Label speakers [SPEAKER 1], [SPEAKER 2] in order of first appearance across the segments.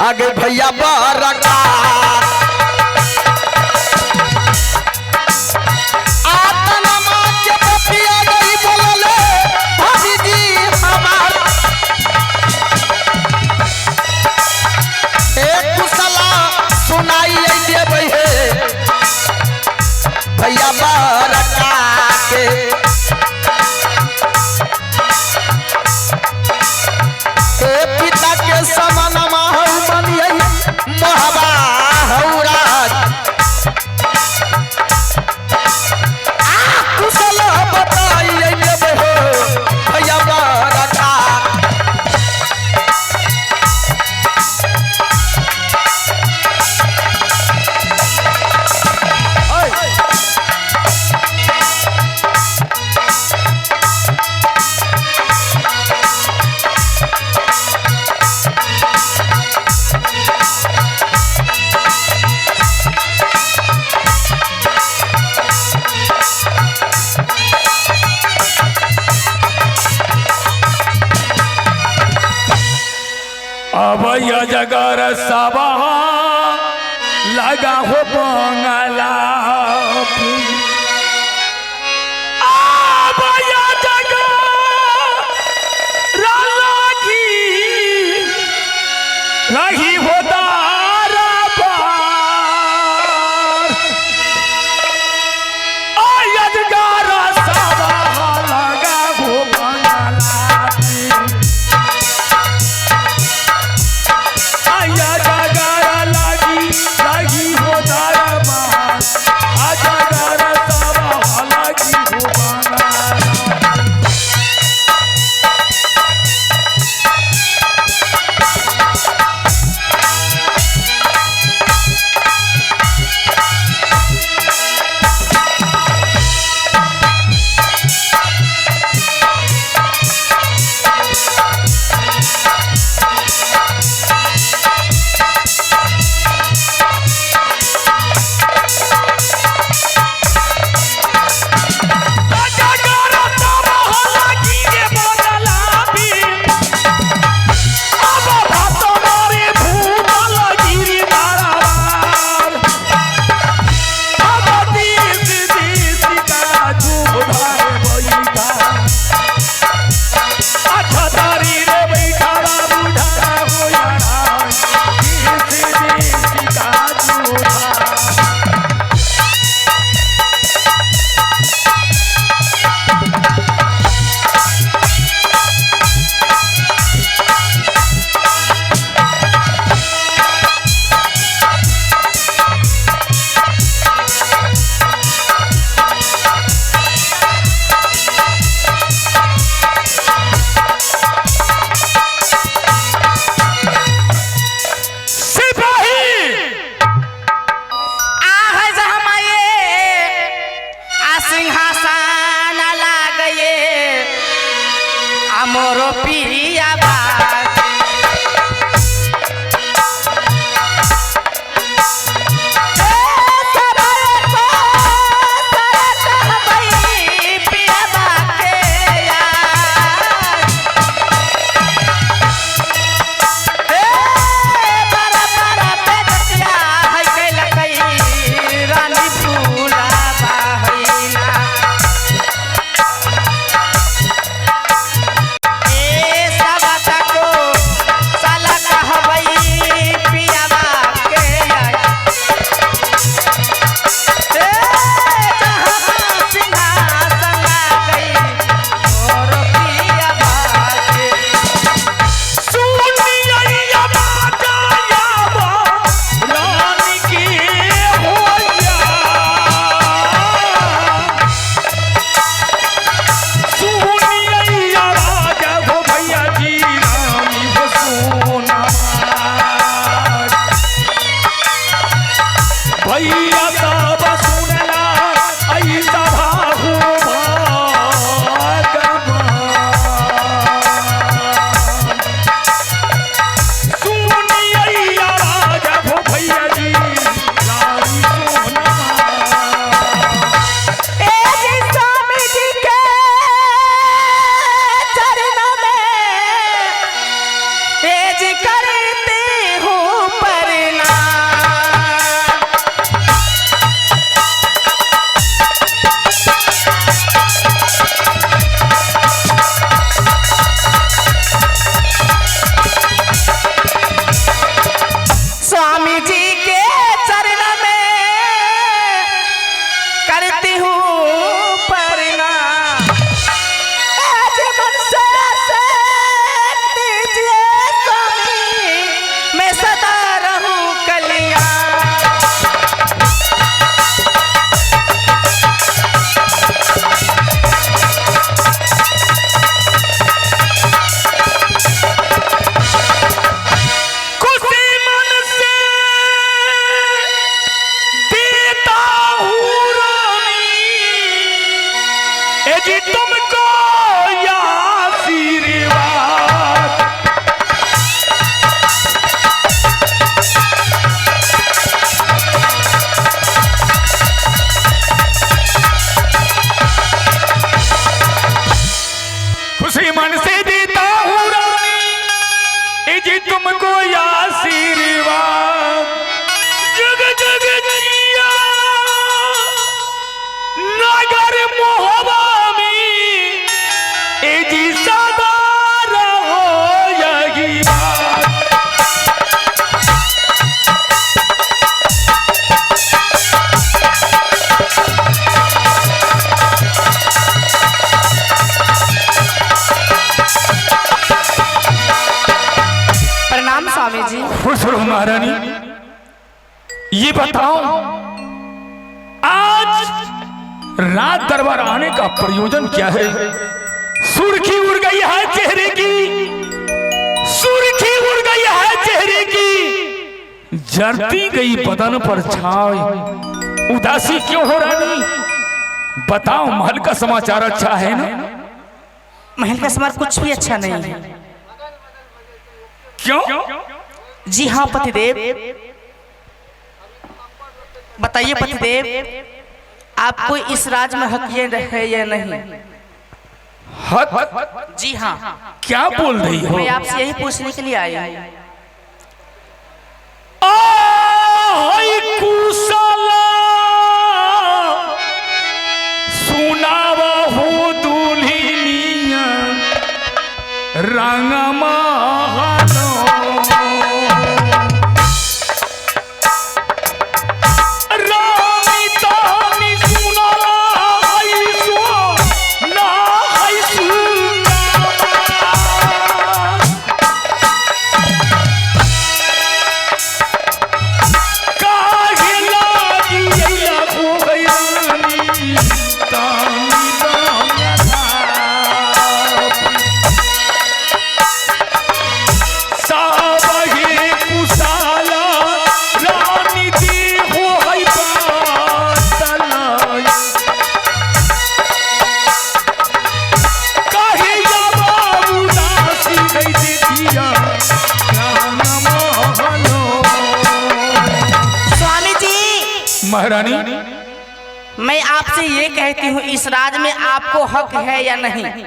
[SPEAKER 1] आगे भैया बरका भैया बरका के पिता के समान बनिए महबा हौराज कुशल बताइए भैया बरका
[SPEAKER 2] अब जगर सब लगा हो बंगला अब जगर रही हो
[SPEAKER 3] मोरो पिया को करती हूँ प्रणाम। आज मन से दीजिए स्वामी, मैं सदा रहूं कल्याण।
[SPEAKER 2] तुमको आशीर्वाद, जग जग जिया नगर मोहबा में ए जी सदा रहो यही बात।
[SPEAKER 3] प्रणाम स्वामी जी।
[SPEAKER 2] खुश रहो महारानी। ये बताओ आज रात दरबार आने का प्रयोजन क्या है? सुर्खी उड़ गई है चेहरे की, सुर्खी उड़ गई है चेहरे की, जरती गई बदन पर छाए उदासी क्यों हो रानी? बताओ महल का समाचार अच्छा है ना?
[SPEAKER 3] महल का समाचार कुछ भी अच्छा नहीं है।
[SPEAKER 2] क्यों?
[SPEAKER 3] जी हाँ पतिदेव, बताइए पतिदेव, आपको इस राज में हक है या नहीं?
[SPEAKER 2] हक?
[SPEAKER 3] जी हाँ।
[SPEAKER 2] क्या बोल रही हो?
[SPEAKER 3] मैं आपसे यही पूछने के लिए आई हूँ।
[SPEAKER 2] कुशला सुनावा हो दुल्हनिया रंगमा महारानी,
[SPEAKER 3] मैं आपसे ये कहती हूँ इस राज में आपको हक है या नहीं?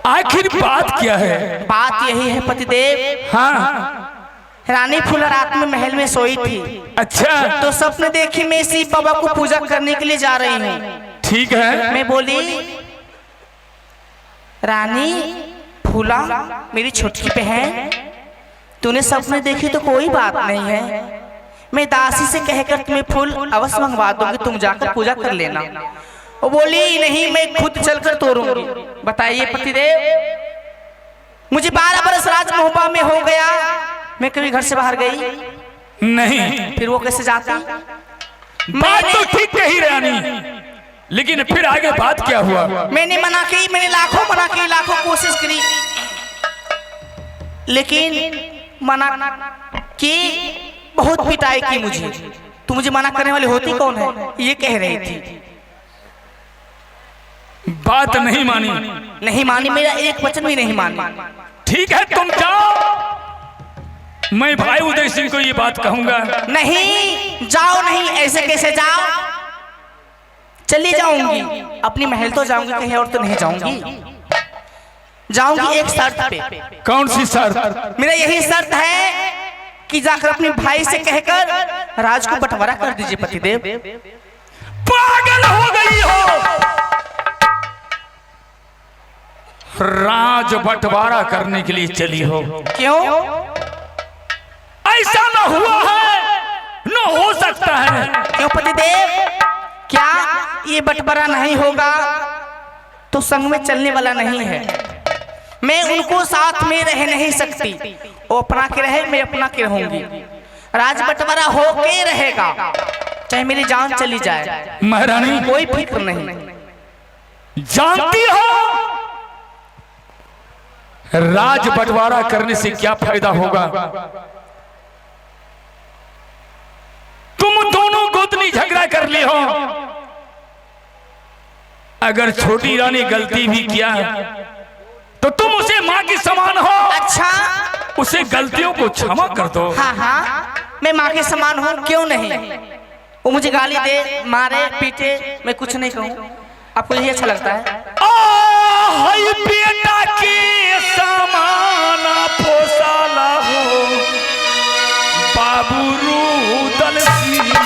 [SPEAKER 2] आखिर बात क्या है?
[SPEAKER 3] बात यही है पतिदेव।
[SPEAKER 2] हाँ।
[SPEAKER 3] रानी फूला रात में महल में सोई थी।
[SPEAKER 2] अच्छा।
[SPEAKER 3] तो सपने देखी मैं शिव बाबा को पूजा करने के लिए जा रही हूँ।
[SPEAKER 2] ठीक है।
[SPEAKER 3] मैं बोली रानी फूला मेरी छोटी बहन, तूने सपने देखी तो कोई बात नहीं है, मैं दासी से कहकर तुम्हें फूल अवश्य मंगवा दूंगी, तुम जाकर पूजा कर लेना। वो बोली नहीं, मैं खुद चलकर तोड़ूंगी। बताइए पतिदेव, मुझे 12 बरस राज मोहब्बा में हो गया, मैं कभी घर से बाहर गई
[SPEAKER 2] नहीं।
[SPEAKER 3] फिर वो कैसे जाती?
[SPEAKER 2] बात तो ठीक कही रानी, लेकिन फिर आगे बात क्या हुआ?
[SPEAKER 3] मैंने मना की, मैंने लाखों मना की, लाखों कोशिश करी, लेकिन मना की, बहुत पिटाई की मुझे। तू मुझे मना करने वाली होती कौन है, ये कह रही थी।
[SPEAKER 2] बात नहीं मानी?
[SPEAKER 3] नहीं मानी, मेरा एक वचन भी नहीं मानी।
[SPEAKER 2] ठीक है तुम जाओ, मैं भाई उदय सिंह को ये बात कहूंगा।
[SPEAKER 3] नहीं जाओ, नहीं, ऐसे कैसे जाओ? चली जाऊंगी, अपनी महल तो जाऊंगी, कहीं और तो नहीं जाऊंगी। जाऊंगी एक शर्त पे।
[SPEAKER 2] कौन सी शर्त?
[SPEAKER 3] मेरा यही शर्त है कि जाकर अपने भाई से कहकर राज को बंटवारा कर दीजिए पतिदेव।
[SPEAKER 2] पागल हो गई हो? राज बंटवारा करने के लिए चली हो?
[SPEAKER 3] क्यों?
[SPEAKER 2] ऐसा न हुआ है, न हो सकता है।
[SPEAKER 3] क्यों पतिदेव, क्या ये बंटवारा नहीं होगा तो संग में चलने वाला नहीं है। मैं उनको साथ में रह नहीं सकती, वो अपना के रहे, मैं अपना के रहूंगी। राज बंटवारा होके रहेगा, चाहे मेरी जान चली जाए।
[SPEAKER 2] महारानी
[SPEAKER 3] कोई फिक्र नहीं।
[SPEAKER 2] जानती हो राज बंटवारा करने से क्या फायदा होगा? तुम दोनों गोतनी झगड़ा कर ली हो, अगर छोटी रानी गलती भी किया तो तुम उसे माँ की समान हो।
[SPEAKER 3] अच्छा,
[SPEAKER 2] उसे गलतियों को क्षमा कर दो।
[SPEAKER 3] हाँ हाँ, मैं माँ के समान हूँ, क्यों नहीं। वो मुझे गाली दे, मारे, पीटे, मैं कुछ नहीं कहूँ। आपको यही अच्छा लगता है?
[SPEAKER 2] हाय बेटा के समान पोसाला हो बाबू रूदल सीना।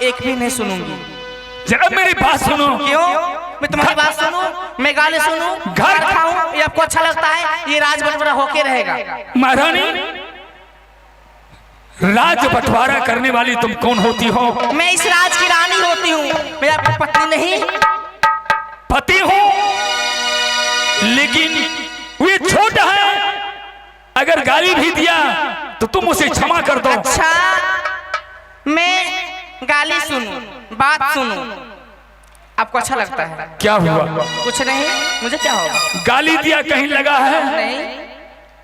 [SPEAKER 3] एक भी नहीं सुनूंगी।
[SPEAKER 2] जरा मेरी बात सुनो।
[SPEAKER 3] क्यों? मैं तुम्हारी बात सुनूं, मैं गाली सुनूं, घर खाऊं, ये आपको अच्छा लगता है? ये राज बंटवारा होके रहेगा।
[SPEAKER 2] महारानी, राज बंटवारा करने वाली तुम कौन होती हो?
[SPEAKER 3] मैं इस राज की रानी होती हूँ, मैं आपकी पत्नी नहीं।
[SPEAKER 2] पति हूँ, लेकिन वे छोटा है, अगर गाली भी दिया तो तुम उसे क्षमा कर दो।
[SPEAKER 3] अच्छा, मैं गाली सुनूं, बात सुनूं, आपको अच्छा लगता है?
[SPEAKER 2] क्या हुआ?
[SPEAKER 3] कुछ नहीं, मुझे क्या होगा?
[SPEAKER 2] गाली दिया कहीं लगा है?
[SPEAKER 3] नहीं।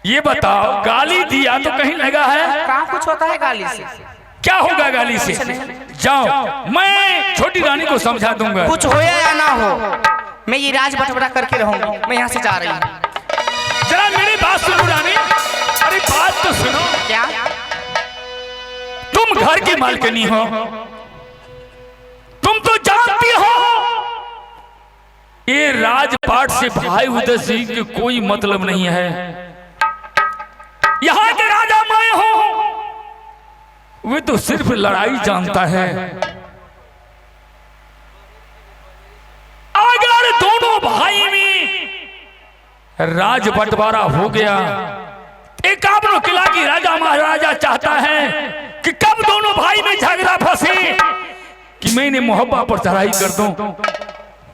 [SPEAKER 2] ये बताओ, गाली दिया तो कहीं लगा है?
[SPEAKER 3] कहाँ कुछ होता है गाली से?
[SPEAKER 2] क्या होगा गाली से? जाओ, मैं छोटी रानी को समझा दूंगा।
[SPEAKER 3] कुछ हो या ना हो, मैं ये राज बंटवारा करके रहूंगी। मैं यहाँ से जा रही हूँ।
[SPEAKER 2] जरा मेरी बात सुनो रानी। अरे बात तो सुनो।
[SPEAKER 3] क्या?
[SPEAKER 2] तुम घर की मालकिनी हो, तुम तो जानती हो ये राजपाट से भाई उदय सिंह के कोई मतलब नहीं है। यहाँ के राजा मैं हूं, वे तो सिर्फ लड़ाई जानता है। अगर दोनों भाई में राज बंटवारा हो गया, एक आपनो किला की राजा महाराजा चाहता है कि कब दोनों भाई में झगड़ा फंसे कि मैंने मोहब्बा पर चढ़ाई कर दूं।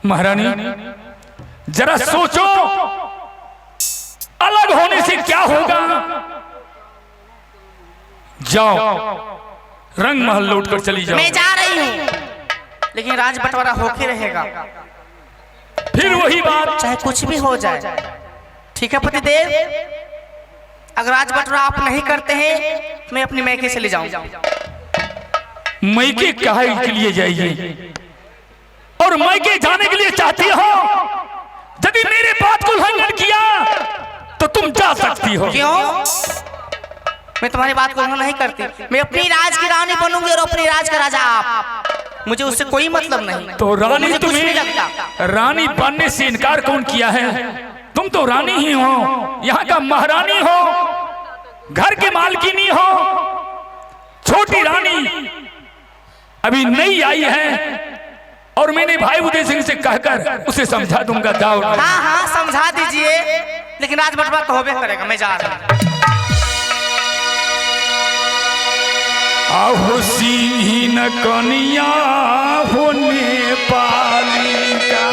[SPEAKER 2] महारानी, जरा सोचो, अलग होने से क्या होगा? जाओ, रंग महल लौटकर चली जाओ।
[SPEAKER 3] मैं जा रही हूँ, लेकिन राज बंटवारा होके रहेगा।
[SPEAKER 2] फिर वही बात,
[SPEAKER 3] चाहे कुछ भी हो जाए। ठीक है पतिदेव, अगर राज बंटवारा आप नहीं करते हैं, मैं अपनी मैके से ले जाऊंगा।
[SPEAKER 2] मैके काहे के लिए जाइए? और मैके जाने के लिए चाहती हो? यदि मेरे बात को उल्लंघन किया तो तुम जा सकती हो।
[SPEAKER 3] क्यों? मैं तुम्हारी बात को उल्लंघन नहीं करती। मैं अपनी राज की रानी बनूंगी और अपनी राज का राजा आप। मुझे उससे कोई मतलब नहीं।
[SPEAKER 2] तो रानी
[SPEAKER 3] मुझे कुछ नहीं
[SPEAKER 2] तुम्हें
[SPEAKER 3] लगता।
[SPEAKER 2] रानी बनने से इनकार कौन किया है? तुम तो रानी ही हो, यहाँ का महारानी हो, घर के मालकिनी हो। छोटी रानी अभी नई आई है और मैंने भाई उदय सिंह से कहकर उसे समझा दूंगा। जाओ।
[SPEAKER 3] हाँ हाँ समझा दीजिए, लेकिन आज बटवा तो होबे करेगा। मैं जा रहा हूँ।
[SPEAKER 2] आहो सिंही न कनिया हो नेपाली का।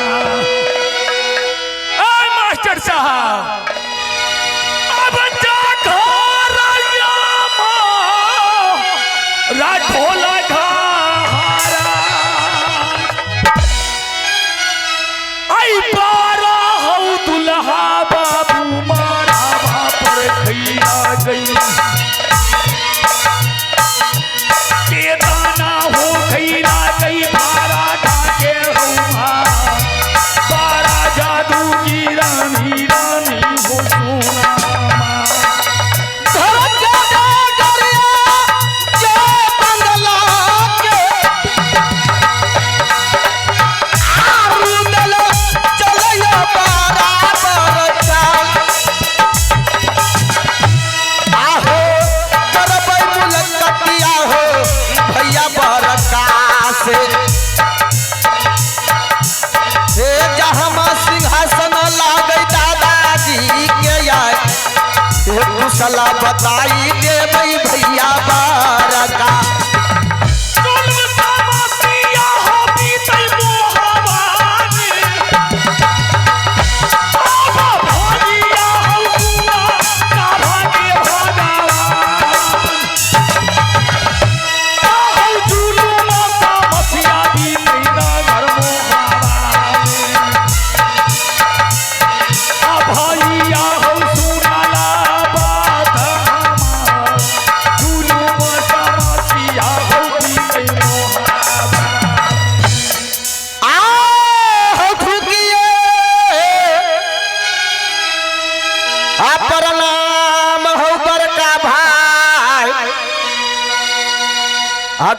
[SPEAKER 2] मास्टर साहब अब राठोला घारा आई बारा हऊ दुल्हा बाबू मारा पर खैया गई के दाना हो खैया गई भारा ढाके हुआ बारा जादू की रानी रानी हो सोना
[SPEAKER 1] सलाह बताई दे भाई भैया बारा का।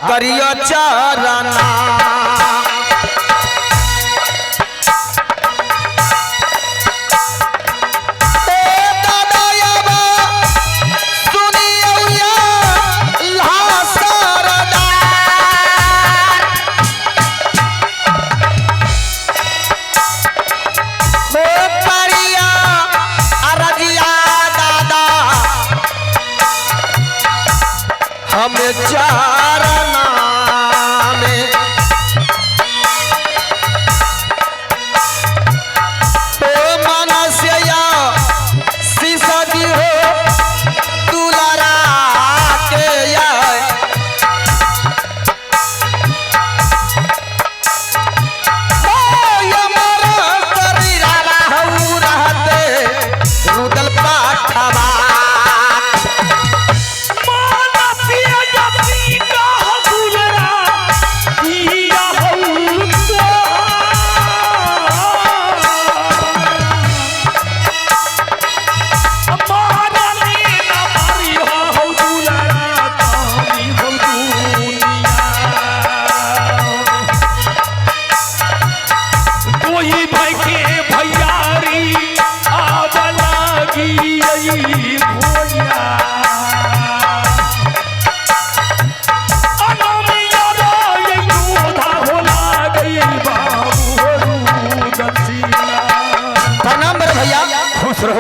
[SPEAKER 1] करियो चरना हमें चारना में तो मनस्या सिसदी हो दुलारा के रुदल पाठवा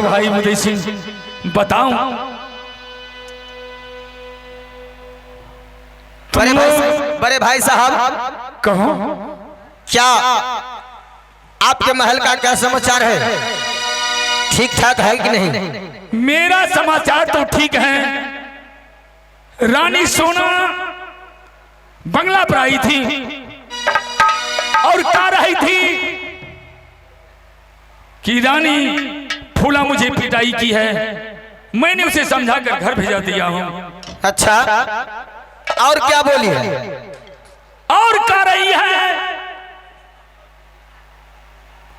[SPEAKER 2] भाई उदय सिंह बताऊं
[SPEAKER 1] बड़े भाई साहब
[SPEAKER 2] कहो
[SPEAKER 1] क्या आपके महल का क्या समाचार है? ठीक ठाक है कि नहीं?
[SPEAKER 2] मेरा समाचार तो ठीक है। रानी सोना बंगला पर आई थी और कह रही थी कि रानी फूला मुझे पिटाई की है। मैंने उसे समझाकर घर भेजा दिया हूं।
[SPEAKER 1] अच्छा, और क्या बोली है?
[SPEAKER 2] और कह रही है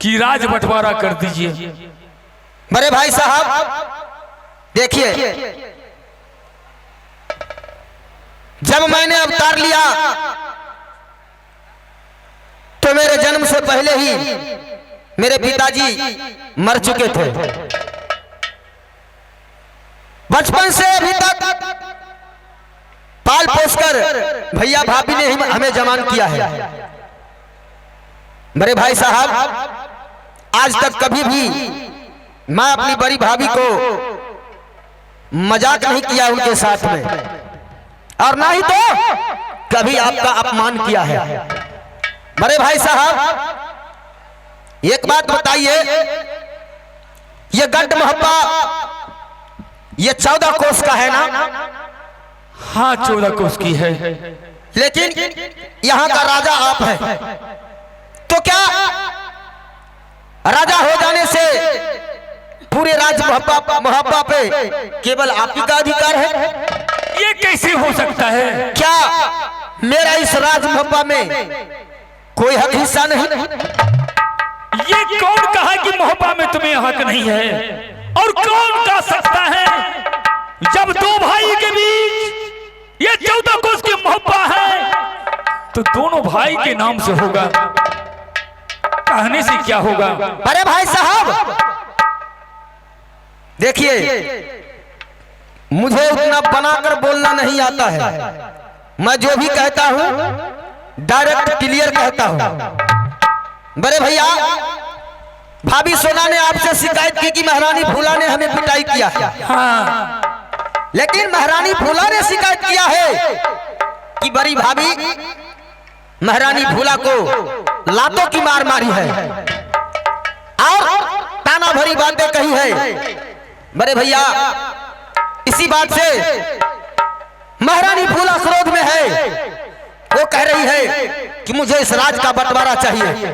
[SPEAKER 2] कि राज बंटवारा कर दीजिए।
[SPEAKER 1] बड़े भाई साहब देखिए, जब मैंने अवतार लिया तो मेरे जन्म से पहले ही मेरे पिताजी मर चुके थे। बचपन से अभी तक पाल पोसकर भैया भाभी ने हमें जवान किया है। बड़े भाई साहब आज तक कभी भी मैं अपनी बड़ी भाभी को मजाक नहीं किया उनके साथ में, और ना ही तो कभी आपका अपमान किया है। बड़े भाई साहब एक बात बताइए, ये गढ़ मोहब्बा ये 14 कोस का है ना?
[SPEAKER 2] हाँ 14 कोस की है।
[SPEAKER 1] लेकिन यहाँ का राजा आप हैं, तो क्या राजा हो जाने से पूरे राज मोहब्बा पे केवल आप ही का अधिकार है?
[SPEAKER 2] ये कैसे हो सकता है?
[SPEAKER 1] क्या मेरा इस राज मोहब्बा में कोई हक हिस्सा नहीं?
[SPEAKER 2] ये कौन कहा कि मोहब्बा में तुम्हें हक नहीं है? और कौन कह सकता है जब दो भाई के बीच ये 14 कोस की मोहब्बा है तो दोनों भाई के नाम से होगा, कहने से क्या होगा?
[SPEAKER 1] अरे भाई साहब देखिए, मुझे उतना बनाकर बोलना नहीं आता है। मैं जो भी कहता हूं डायरेक्ट क्लियर कहता हूं। बड़े भैया भाभी सोना ने आपसे शिकायत की कि महारानी फूला ने हमें पिटाई किया है।
[SPEAKER 2] हाँ।
[SPEAKER 1] लेकिन महारानी फूला ने शिकायत किया है कि बड़ी भाभी महारानी फूला को लातों की मार मारी है और ताना भरी बातें कही है। बड़े भैया इसी बात से महारानी फूला क्रोध में है। वो कह रही है कि मुझे इस राज का बंटवारा चाहिए,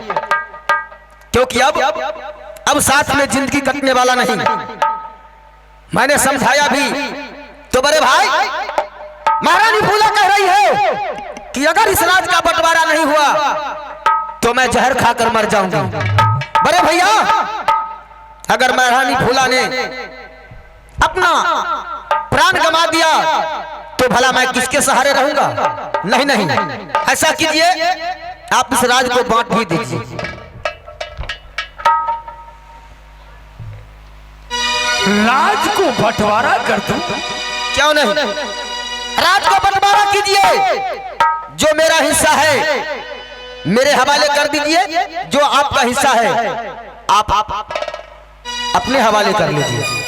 [SPEAKER 1] क्योंकि अब साथ में जिंदगी कटने वाला नहीं। मैंने समझाया भी तो बड़े भाई महारानी फूला कह रही है कि अगर इस राज का बंटवारा नहीं हुआ तो मैं जहर खाकर मर जाऊंगी। बड़े भैया अगर महारानी फूला ने अपना प्राण गंवा दिया तो भला मैं किसके सहारे रहूंगा? नहीं नहीं, ऐसा कीजिए आप इस राज को बांट भी दीजिए।
[SPEAKER 2] राज को बंटवारा कर दूं?
[SPEAKER 1] क्यों नहीं, राज को बंटवारा कीजिए। जो मेरा हिस्सा है मेरे हवाले कर दीजिए, जो आपका हिस्सा है आप अपने हवाले कर लीजिए।